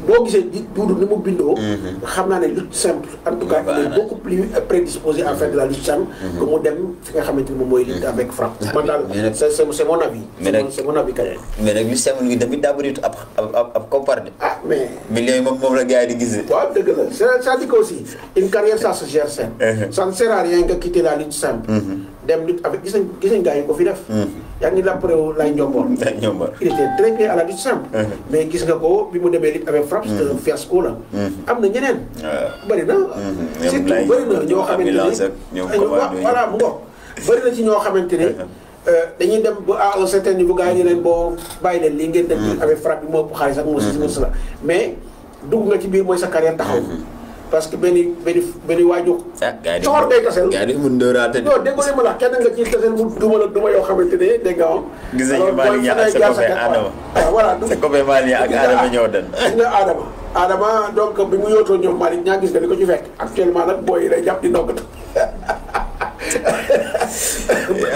boo gisee di Doudou ni mu bindoo xam naa ne lutte simple en tout cas il est beaucoup plus prédisposé à faire de la lutte simple que mu dem fi nga xamante ni moom mooy lutte avec frappe man daal c'est mon avis c'est mon avis kañ mais nag lutte simple gi tamit daa bëri ab koppar de mais millions yi moom la gars yi di gis waaw dëgg la ça dit que aussi une carrière ça se gère simple ça ne sert à rien nga quitter la lutte simple dem lutte avec gis nañ gars yi ko fi def yaa ngi lappare lay njomboor il était très bien à la lutte simple mais gis nga ko bi mu demee lutte avec frappe c'est un fiasco la am na ñeneen bëri na surtout bëri na ñoo xamante ne voilà mu ngoog bëri na ci ñoo xamante ne dañuy dem ba à un certain niveau gars yi ne leen boo bàyyi leen lii ngeen dem lutte avec frappe bi moo ëpp xaalis ak moo si la mais dugg nga ci biir mooy sa carrière taxaw. parce que benn waaju. gars yi soxor ngay taseel. gars yi mun dooraate. non dégg nga ma la kenn nga ci taseel mu duma yoo xamante ne dégg nga am. gis nañu Malick Niang ak sa copain Adama. voilà sa copain Malick Niang ak Adama ñoo den. gis nga Adama donc bi mu yootoo ñoom Malick Niang gis nga di ko ci fekk. actuellement nag booy yi lay jàpp di ndoggatu.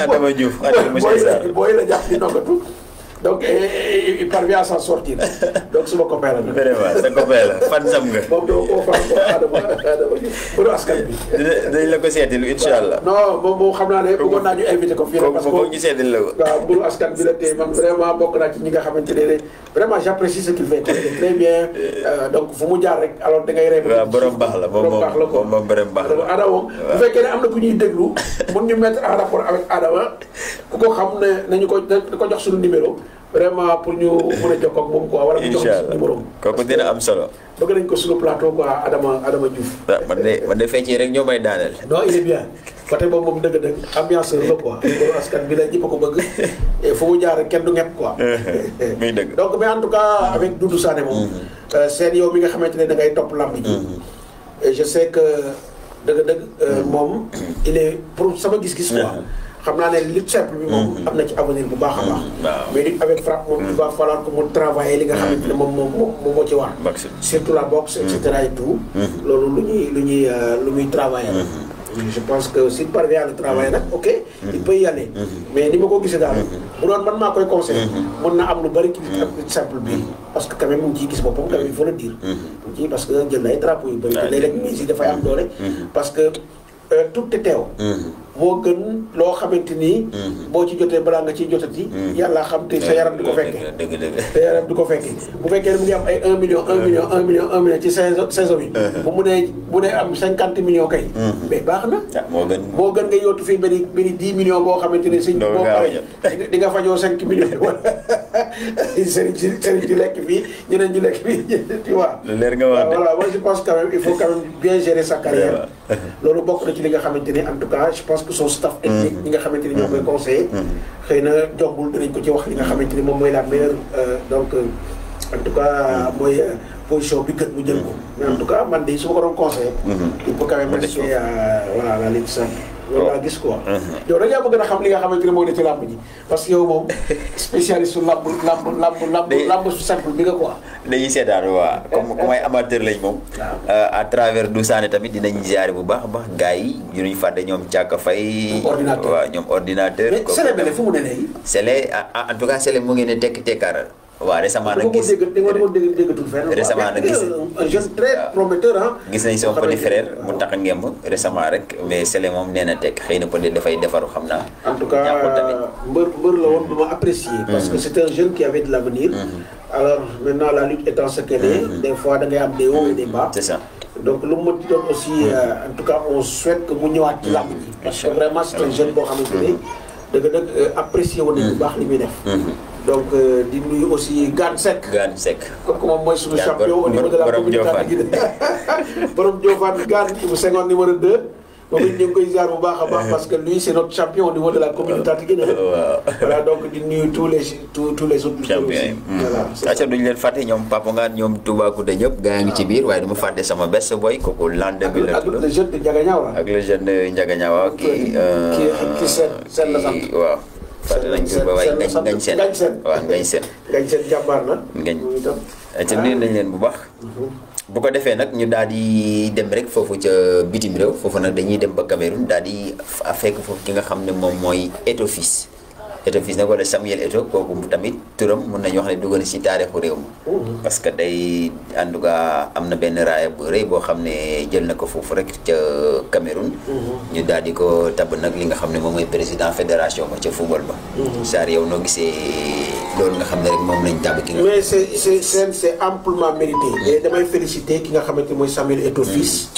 Adama Diouf booy la jàpp di ndoggatu. donc il parvient à s'en sortir donc suma copain la. vraiment sa copain la fan sam nga. moom doo koo fan ko Adama bëru askan bi. dañ la ko seetil incha allah. non moom xam naa ne bëggoon naa ñu invité ko fii. parce que moom ñu seetil la ko. waaw bëru askan bi la tey man vraiment bokk naa ci ñi nga xamante ne vraiment j'apprécie ce qu'il fait très bien donc fu mu jaar rek alors da ngay rey. waaw borom baax la moom borom baax la. Adama moom bu fekkee ne am na ku ñuy déglu mun ñu mettre en rapport avec Adama ku ko xam ne nañu ko jox suñu numéro. vraiment pour ñu mën a jokkoo ak moom quoi. wala mu jox suñu numéro. kooku dina am solo. bëgg nañ ko suñu plateau quoi Adama Diouf. waaw man de feccee rek ñoo may daaneel. non il est bien côté boobu moom dëgg-dëgg ambianceur la quoi. askan bi la ñëpp a ko bëgg. et fu mu jaar rek kenn du ñepp quoi. muy dëgg donc mais en tout cas avec Doudou Sané moom. seen yow mi nga xamante ne da ngay topp lamb ji. et je sais que dëgg-dëgg moom il est pour sama gis-gis quoi. xam naa ne lutte simple bi moom am na ci avenir bu baax a baax. mais lutte avec frappe moom il va falloir que mu travailler li nga xamante ne moom moo ci war. surtout la boxe et cetera et tout. loolu lu ñuy travailler. je pense que s'il parvient à le travailler nag ok. il peut y aller. mais ni ma ko gisee daal bu doon man maa koy conseillé. mën na am lu bari ci lutte simple bi. parce que quand même mu ngi ciy gis boppam quand même il faut le dire. mu ngi ciy parce que jël na ay drapeaux yu bëri te léeg-léeg mise yi dafay am doole. parce que tout te teew. moo gën loo xamante ni. boo ci jotee balaa nga ciy jotati. yàlla xam te sa yaram du ko fekkee. sa yaram du ko fekkee bu fekkee ne mu ngi am ay 1 million ci saison bi. bu dee am 50 millions kay. mais baax na. moo gën nga yóotu fii benn 10 millions boo xamante ni suñ. boo paree di nga fajoo 5 millions wala sëriñ ci lekk fii ñeneen ñu lekk fii tu vois. leer nga wax de voilà moi je pense quand même il faut quand même bien gérer sa carrière. loolu bokk na ci li nga xamante ni en tout cas je pense que son staff technique ñi nga xamante ni ñoo koy conseillé. xëy na jombul dinañ ko ci wax li nga xamante ni moom mooy la meilleure donc en tout cas mooy position bi gën mu jël ko. mais en tout cas man de su ma ko doon conseillé. il faut quand même rester voilà la lutte simple. loolu laa gis quoi. yow da ngaa bëgg a xam li nga xamante ne moo ne ci làmb ji parce que yow moom spécialiste su làmb su simple bi nga quoi. dañuy seetaan waa comme ay amateur lañ moom. à travers Doudou Sané tamit dinañ ziare bu baax a baax gars yi ñu nuy fàtte ñoom Thiaka Faye. ordinateur waaw ñoom ordinateur. mais Sélé Bélé fu mu ne léegi. Sélé en tout cas Sélé mu ngi ne tekk tekkaaral. waaw récemment nag gis récemment nag gis un jeune très prometteur ah. gis nañ son petit frère mu tax ngemb récemment rek mais Sélé moom nee na tekk xëy na peut-être dafay defaru xam naa. en tout cas mbër la woon bu ma apprécié. parce que c'est un jeune qui avait de l'avenir. alors maintenant la lutte étant ce qu'elle est. des fois da ngay am des hauts et des bas. c'est ça. donc lu mu mën doon aussi en tout cas on souhaite que mu ñëwaat ci làmb ji. parce que vraiment c'est un jeune boo xamante ne dëgg apprécié woon nañu bu baax li muy def. donc di nuyu aussi Gane Seck. kooku moom mooy suñu champion au niveau de la communauté Guinée. borom Diofane Gane Ibou Senghor numéro 2. moom it ñu ngi koy ziar bu baax a baax parce que lui c'est notre champion au niveau de la communauté Guinée. voilà donc di nuyu tous les autres. champion voilà c'est duñu leen fàtte ñoom Papa Ngane ñoom Toubacouta ñëpp gaa ngi ci biir waaye dama fàtte sama best boy kooku lande bi la tudd. ak le jeune de Ndiaga Niawa. ak le jeune de Ndiaga Niawa kii seen la sant waaw. fàtte nañ ko ba waaye ngañ seen waaw ngañ seen jàmbaar na ngañ nuyu nañ leen bu baax bu ko defee nag ñu daal di dem rek foofu ca bitim réew foofu nag dañuy dem ba Cameroun daal di fekk foofu ki nga xam ne moom mooy Eto'o Fils nag wala Samuel Eto'o kooku tamit turam mun nañu wax ne dugg na ci taarixu réew mi parce que day en tout cas am na benn raaya bu rëy boo xam ne jël na ko foofu rek ca Cameroun ñu daal di ko tabb nag li nga xam ne moom mooy président fédération ba ca football ba Sarr yow noo gisee loolu nga xam ne rek moom lañ tabb ki nga mais c'est amplement mérité et damay féliciter ki nga xamante mooy Samuel Eto'o Fils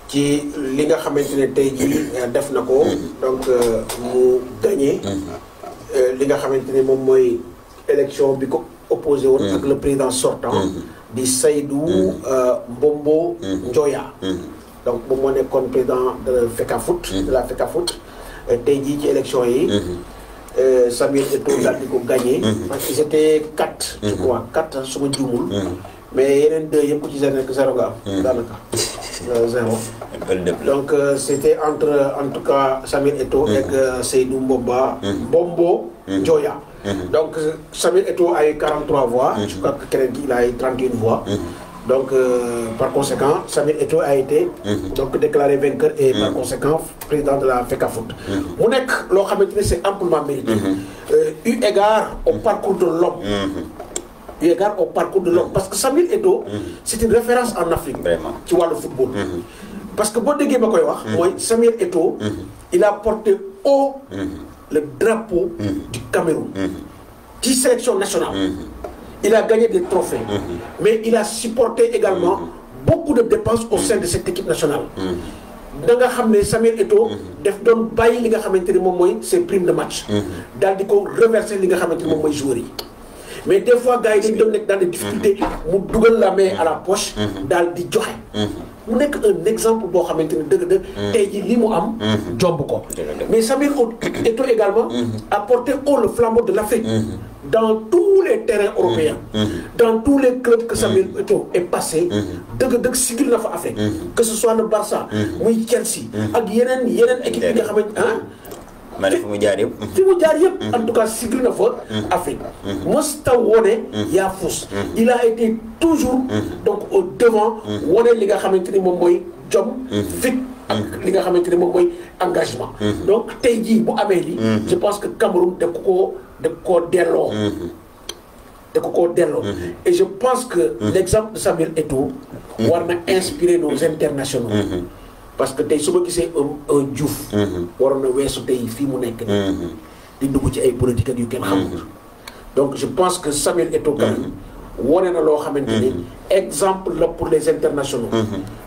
ci li nga xamante ne tey jii def na ko donc mu gagné li nga xamante ne moom mooy élection bi ko opposé woon ak le président sortant di Seydou Mbombo Njoya donc moom moo nekkoon président de FECAFOOT de la FECAFOOT tey jii ci élection yi Samuel Eto'o daal di ko gagné parce qu'ils étaient 4 je crois 4 su ma juumul mais yeneen deux yëpp ku ci nekk zéro nga am. daanaka zéro. donc c'était entre en tout cas Samuel Eto'o ak Seydou Mbombo Njoya. donc Samuel Eto'o a eu 43 voix. je crois que keneen ki il a eu 31 voix. donc par conséquent Samuel Eto'o a été donc déclaré vainqueur et par conséquent président de la FECAFOOT. mu nekk loo xamante ne c'est amplement mérité. eu égard au parcours de l'homme eu égard au parcours de l'homme parce que Samuel Eto'o c'est une référence en Afrique ci wàllu football. parce que boo déggee ma koy wax mooy Samuel Eto'o il a porté haut le drapeau du Cameroun ci sélection nationale. Il a gagné des trophées mais il a supporté également beaucoup de dépenses au sein de cette équipe nationale. da nga xam ne Samuel Eto'o def doon bàyyi li nga xamante ni moom mooy ses primes de match daal di ko reverser li nga xamante ni moom mooy joueurs yi. mais des fois gars yi dañ doon nekk dans des difficultés mu dugal la main à la poche daal di joxe. mu nekk un exemple boo xamante ni dëgg-dëgg tey jii li mu am jomb ko. mais Samuel Eto'o également a porté haut le flambeau de l'Afrique dans tous les terrains européens dans tous les clubs que Samuel Eto'o est passé dëgg-dëgg sigil na fa Afrique que ce soit le Barça muy Chelsea ak yeneen équipe yi nga xamante ma ne fi mu jaar yëpp. fi mu jaar yëpp en tout cas sigil na fa Afrique mosta wone yaa fus il a été toujours donc au devant wone li nga xamante ni moom mooy jom fit ak li nga xamante ni moom mooy engagement donc tey jii bu amee li je pense que Cameroun da ko delloo et je pense que l'exemple de Samuel Eto'o war na inspirer nos internationaux parce que tey su ma gisee un Diouf waroon na weesu tey fii mu nekk di dugg ci ay politique ak yu kenn xamul. donc je pense que Samuel Eto'o quand wane na loo xamante ni exemple la pour les internationaux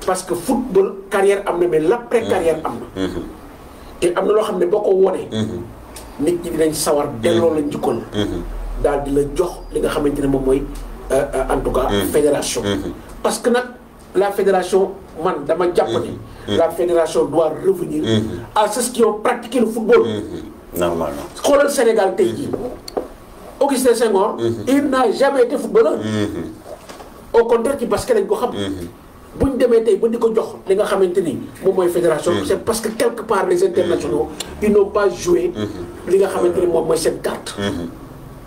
parce que football carrière am na mais l'après carrière am na te am na loo xam ne boo ko wonee nit ñi dinañ sawar delloo la njukkal daal di la jox li nga xamante ne moom mooy en tout cas fédération parce que nag la fédération man dama jàpp ni la fédération doit revenir à ceux qui ont pratiqué le football. Normalement. xoolal Sénégal tey jii Augustin Senghor il n'a jamais été footballeur. au contraire ci basket lañ ko xam. bu ñu demee tey ba di ko jox li nga xamante ni moom mooy fédération. c'est parce que quelque part les internationaux ils n'ont pas joué li nga xamante ni moom mooy seen carte.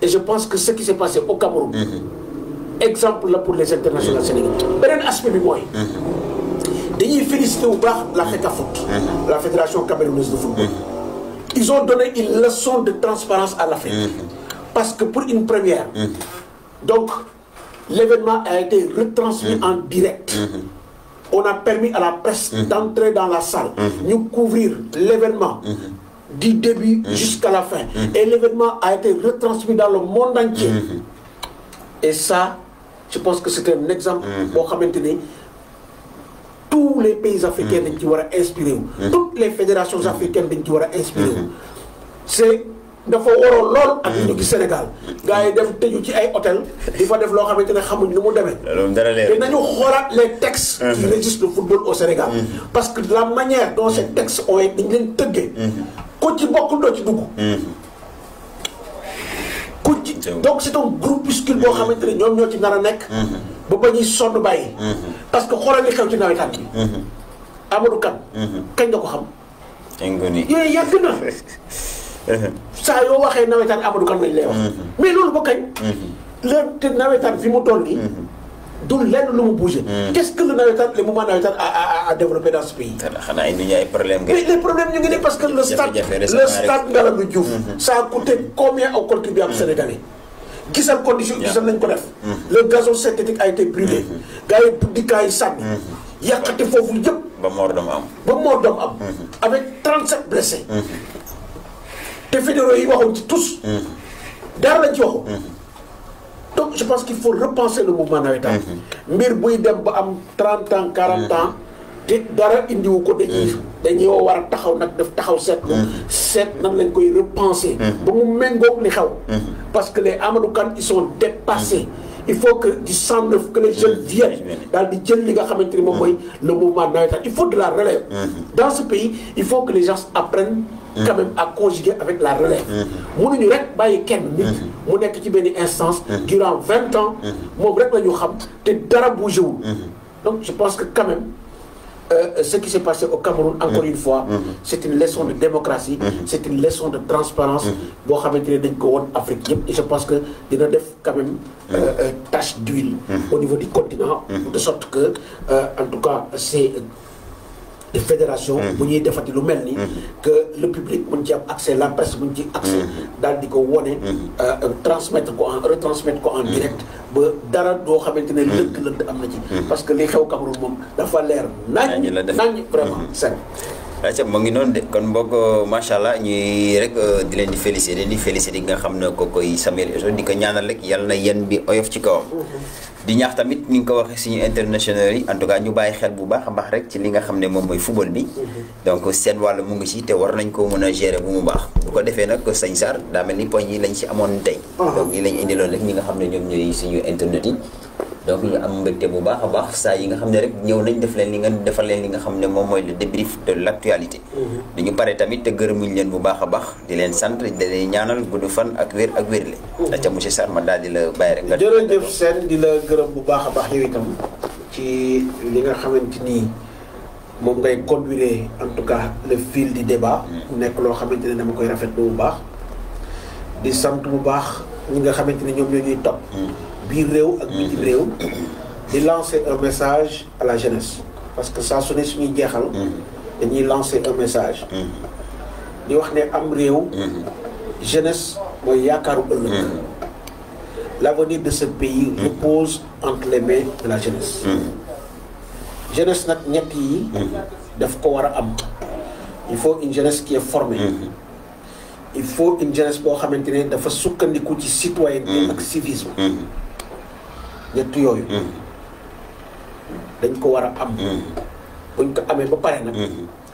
et je pense que ce qui s'est passé au Cameroun. exemple la pour les internationaux sénégalais. beneen aspect bi mooy. dañuy féliciter bu baax la FECAFOOT. la fédération camerounaise de football. ils ont donné une leçon de transparence à l'Afrique. parce que pour une première. donc l'événement a été retransmis en direct. On a permis à la presse d'entrer dans la salle, nous couvrir l'événement du début jusqu'à la fin. Et l'événement a été retransmis dans le monde entier. Et ça, je pense que c'est un exemple pour maintenir tous les pays africains qui vont inspirer. Toutes les fédérations africaines qui vont inspirer. C'est dafa waroon lool ak ñu gi Sénégal gars yi dem tëju ci ay hôtel di fa def loo xamante ne xamuñ nu mu demee te nañu xoolaat les textes qui régissent le football au Sénégal parce que la manière dont ces textes ont été dañ leen tëggee ku ci bokkul doo ci dugg ku ci donc c'est un groupuscule boo xamante ne ñoom ñoo ci nar a nekk ba ba ñuy sonn bàyyi parce que xoolal li xew ci nawetaan bi Amadou Kane kañ nga ko xam yooyu yàgg na saa yoo waxee nawetaan Amadou Kane lañ lay wax mais loolu ba kañ la te nawetaan fi mu toll nii du lenn lu mu bougé qu'est-ce que le nawetaan le mouvement nawetaan a développé dans ce pays xanaa indi ñu ay problème mais les problèmes ñu ngi ne parce que le stade Ngalandou Diouf ça a coûté combien au contribuable sénégalais gisal condition gisal nañ ko def le gazon synthétique a été brûlé gars yi buddikaay yi sànni yàqate foofu yëpp ba mort doom am avec 37 blessés te fédéraux yi waxoon ci tous dara lañ ci waxu donc je pense qu'il faut repenser le mouvement navétane mbir buy dem ba am 30 ans 40 ans te dara indiwu ko dañuy war a taxaw nag def taxaw seet nan lañ koy repenser ba mu méngoog li xew parce que les Amadou Kane ils sont dépassés il faut que du sang neuf que les jeunes viennent daal di jël li nga xamante ni moom mooy le mouvement navétane. Il faut de la relève. Dans ce pays il faut que les gens apprennent quand même à conjuguer avec la relève. mënuñu rek bàyyi kenn nit mu nekk ci benn instance durant 20 ans moom rek la ñu xam te dara bougé wul. Donc je pense que quand même ce qui s'est passé au Cameroun encore une fois c'est une leçon de démocratie, c'est une leçon de transparence boo xamante ne dañ ko woon Afrique yëpp. Et je pense que dina def quand même tache d'huile au niveau du continent, de sorte que en tout cas c'est de fédération bu ñuy defati lu mel ni que le public mën ci am accès, la presse mën ci accès daal di ko wone retransmettre ko en direct ba dara doo xamante ne lënt am na ci parce que li xew Cameroun moom dafa leer nañ vraiment seen acca moo ngi noonu de kon mbokk macha allah ñuy rek di leen di féliciter yi nga xam ne ko koy Samuel Eto'o di ko ñaanal rek yàlla na yen bi oyof ci kawam di ñaax tamit ni nga ko waxee suñu internationaux yi en tout cas ñu bàyyi xel bu baax a baax rek ci li nga xam ne moom mooy football bi donc seen wàll mu ngi ci te war nañ ko mën a gérer bu mu baax bu ko defee nag Sëñ Sarr daa mel ni poñ yi lañ ci amoon tey donc yi lañ indiloon rek ñi nga xam ne ñoom ñooy suñu internet yi donc ñu am mbégte bu baax a baax saa yi nga xam ne rek ñëw nañ def leen li nga defal leen li nga xam ne moom mooy le débrief de l'actualité dañu pare tamit te gërëmuñ leen bu baax a baax di leen sant di leen ñaanal gudd fan ak wér ak wérle aca monsieur Sarr ma daal di la bàyyi rek nga jërëjëf Sène di la gërëm bu baax a baax yow itam ci li nga xamante ni moom ngay conduire en tout cas le fil du débat nekk loo xamante ne dama koy rafetlu bu baax di sant bu baax ñi nga xamante ne ñoom ñoo ñuy topp biir réew ak bitim réew di lancer un message à la jeunesse parce que saa su ne suñuy jeexal dañuy lancer un message di wax ne am réew jeunesse mooy yaakaaru ëllëg l'avenir de ce pays repose entre les mains de la jeunesse jeunesse nag ñett yi daf ko war a am il faut une jeunesse qui est formée il faut une jeunesse boo xamante ne dafa sukkandiku ci citoyenneté ak civisme ñett yooyu dañ ko war a am buñ ko amee ba pare nag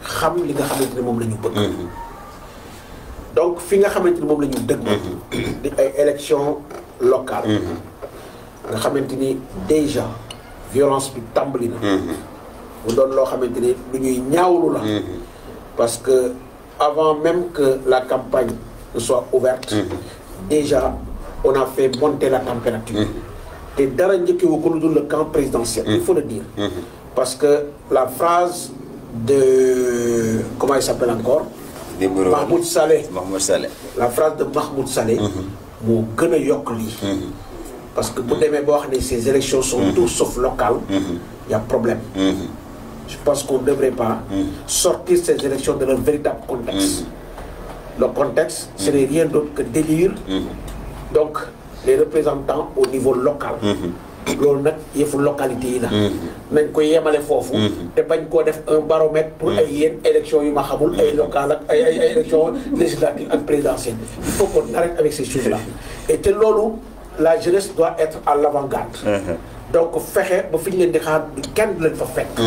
xam li nga xamante ne moom la ñu bëgg donc fi nga xamante ne moom la ñu dëgg di ay élection locale nga xamante ni déjà violence bi tàmbali na mu doon loo xamante ni lu ñuy ñaawlu la parce que avant même que la campagne ne soit ouverte déjà on a fait monter la température te dara njëkkewu ko lu dul le camp présidentiel il faut le dire parce que la phrase de comment il s'appelle encore Mahmoud Saleh la phrase de Mahmoud Saleh moo gën a yokk lii parce que bu demee boo wax ne ces élections sont tout sauf locales il y a problème je pense qu'on ne devrait pas sortir ces élections de leur véritable contexte le contexte ce n'est rien d'autre que d'élire donc les représentants au niveau local loolu nag yëfu localité yi la nañ ko yemale foofu te bañ koo def un baromètre pour ay yenn élections yu ma xamul ay locales ak ay élections législatives ak présidentielles il faut qu'on arrête avec ces choses là et te loolu la jeunesse doit être à l'avant-garde donc fexe ba fi ñu leen di xaar kenn du leen fa fekk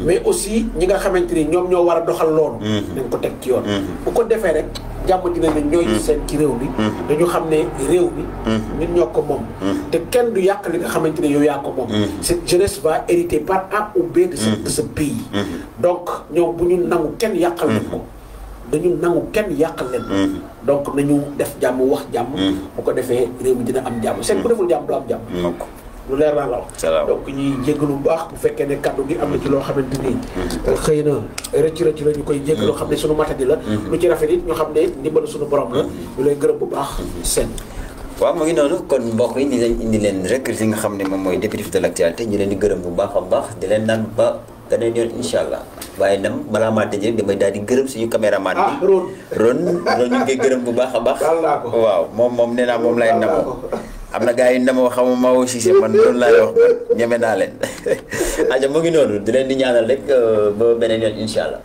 mais aussi ñi nga xamante ni ñoom ñoo war a doxal loolu nañ ko teg ci yoon bu ko defee rek jàmm dina ne ñooy seen ci réew mi dañu xam ne réew mi ñun ñoo ko moom te kenn du yàq li nga xamante ne yow yaa ko moom cette jeunesse va hériter par A ou B de ce pays donc ñoom bu ñu nangu kenn yàqal leen ko dañu nangu kenn yàqal leen donc nañu def jàmm wax jàmm bu ko defee réew mi dina am jàmm seen bu deful jàmm du am jàmm lu leer naa la wax donc ñuy jéggalu bu baax bu fekkee ne kaddu gi am na ci loo xamante ni xëy na rëcc la ñu koy jéggaloo xam ne suñu matadi la lu ci rafet it ñu xam ne ndimbalu suñu borom la ñu lay gërëm bu baax seen waaw mu ngi noonu kon mbokk yi ni lañ indi leen rek li nga xam ne moom mooy débrief de l'actualité ñu leen di gërëm bu baax a baax di leen naan ba beneen yoon incha allah waaye nam balaa maa tëjee damay daal di gërëm suñu caméraman bi ron ñu ngi koy gërëm bu baax a baax waaw moom nee naa moom lay namoo am na gars yi ne ma xamuma ma aussi c'est man loolu laay wax man ñeme naa leen aja mu ngi noonu di leen di ñaanal rek ba beneen yoon incha allah